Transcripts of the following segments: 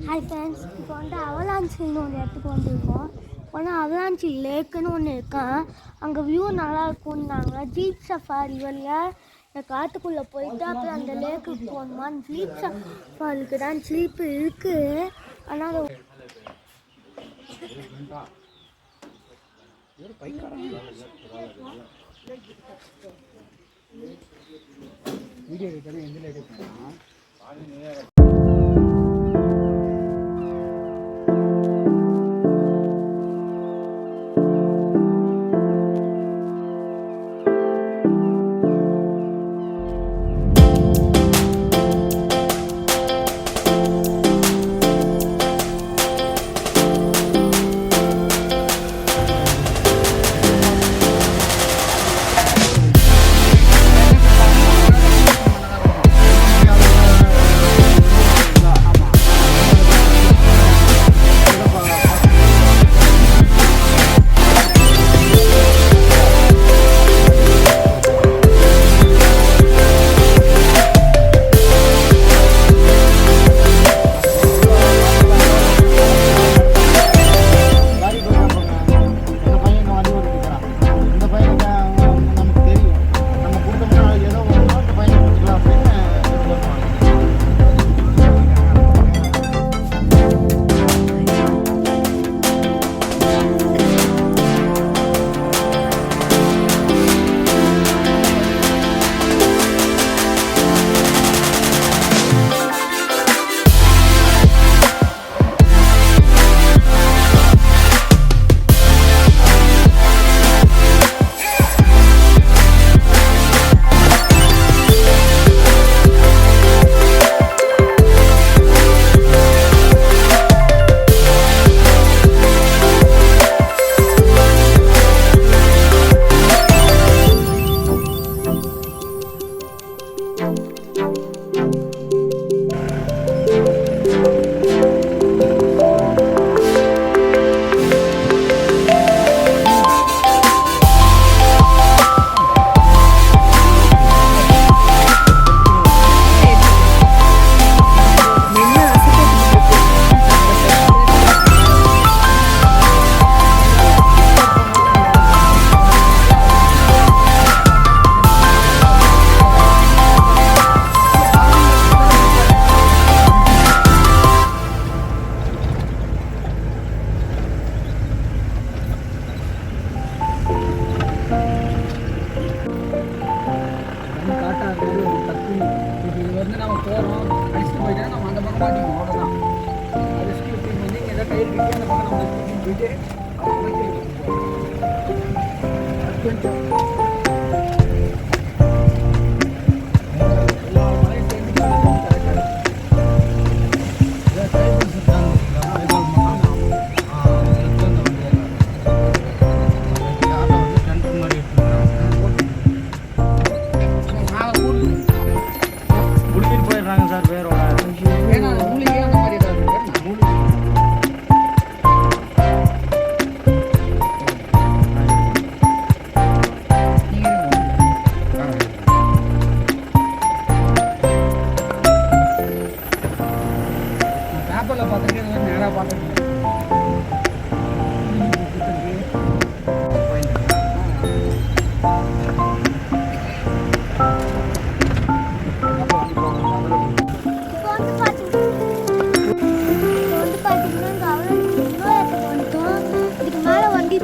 Hi friends, இப்போ அவலாஞ்சின்னு ஒரு இடத்துக்கு வந்திருக்கோம். அவலாஞ்சி லேக்குன்னு ஒன்று இருக்கான். அங்கே வியூ நல்லா இருக்கும்னாங்க. ஜீப் சஃபாரி வழியாக இந்த காட்டுக்குள்ளே போயிட்டு அப்புறம் அந்த லேக்குக்கு போகணுமா. ஜீப் சஃபாரிக்கு தான் ஜீப்பு இருக்குது. ஆனால் வீடியோ நம்ம போகிறோம் அடிச்சுட்டு போயிட்டா நம்ம அந்த பக்கம் மாட்டிக்குவோம். அவ்வளோதான். அடிச்சுட்டு இப்படி வந்து இங்கே ஏதாவது கயிறு கட்டி அந்த பக்கம் நம்ம போயிட்டு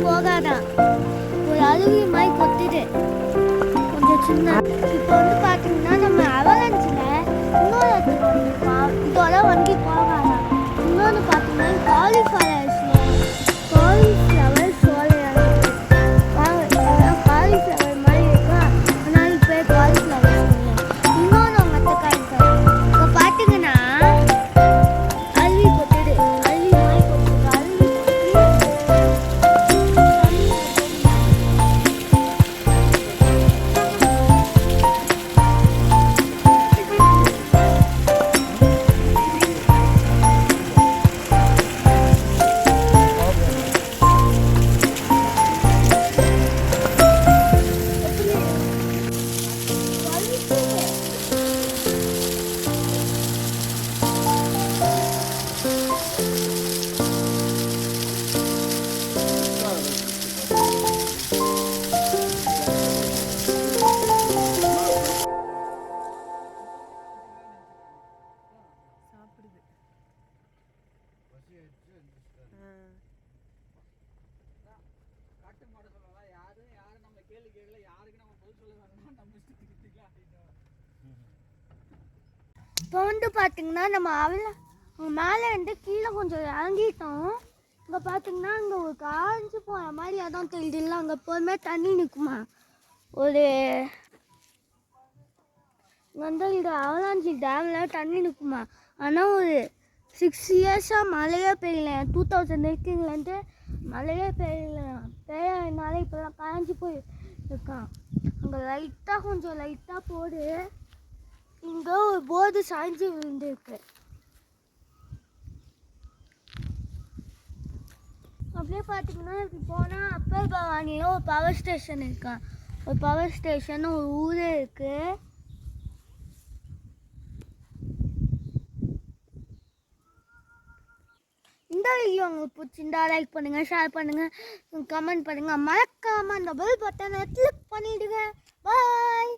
போகாதான் ஒரு அருவி மாதிரி கொத்துது கொஞ்சம் சின்ன. இப்போ பார்த்தீங்கன்னா நம்ம அவலாஞ்சில் இன்னொரு இடத்துக்கு வந்துருக்கோம். இதோட வண்டி போகாதான். இன்னொன்று பார்த்தீங்கன்னா காலிஃப்ளவர் சோலையாக காலிஃப்ளவர் மாதிரி இருக்கா. அதனால இப்போ காலிஃப்ளவர் சோலை. இன்னொன்று மற்றக்காய் இப்போ பார்த்தீங்கன்னா அருவி கொத்துது. அருவி மாதிரி கொத்துது. அருவி இப்போ வந்து பார்த்தீங்கன்னா நம்ம மேலே இருந்து கீழே கொஞ்சம் இறங்கிட்டோம். இங்கே பார்த்தீங்கன்னா அங்கே ஒரு காஞ்சி போகிற மாதிரி அதான் தெரியுது. இல்லை அங்கே எப்போதுமே தண்ணி நிற்குமா. ஒரு வந்து இது அவலாஞ்சி டேமில் தண்ணி நிற்குமா. ஆனால் ஒரு 6 இயர்ஸாக மழையே பெய்யல. 2018 மழையே பெய்யறதுனால இப்போலாம் காஞ்சி போய் இருக்கான். அங்கே கொஞ்சம் லைட்டாக போடு. இங்கே ஒரு போர்டு சாய்ஞ்சி விழுந்துருக்கு. அப்படியே பார்த்தீங்கன்னா இப்படி போனால் அப்பர் பவானியில் ஒரு பவர் ஸ்டேஷன் இருக்கான். ஒரு பவர் ஸ்டேஷன் ஒரு ஊரே இருக்குது. இந்த வீடியோ உங்களுக்கு பிடிச்சிருந்தா லைக் பண்ணுங்கள், ஷேர் பண்ணுங்கள், கமெண்ட் பண்ணுங்கள். மறக்காமல் அந்த பெல் பட்டனை கிளிக் பண்ணிவிடுங்க. பாய்.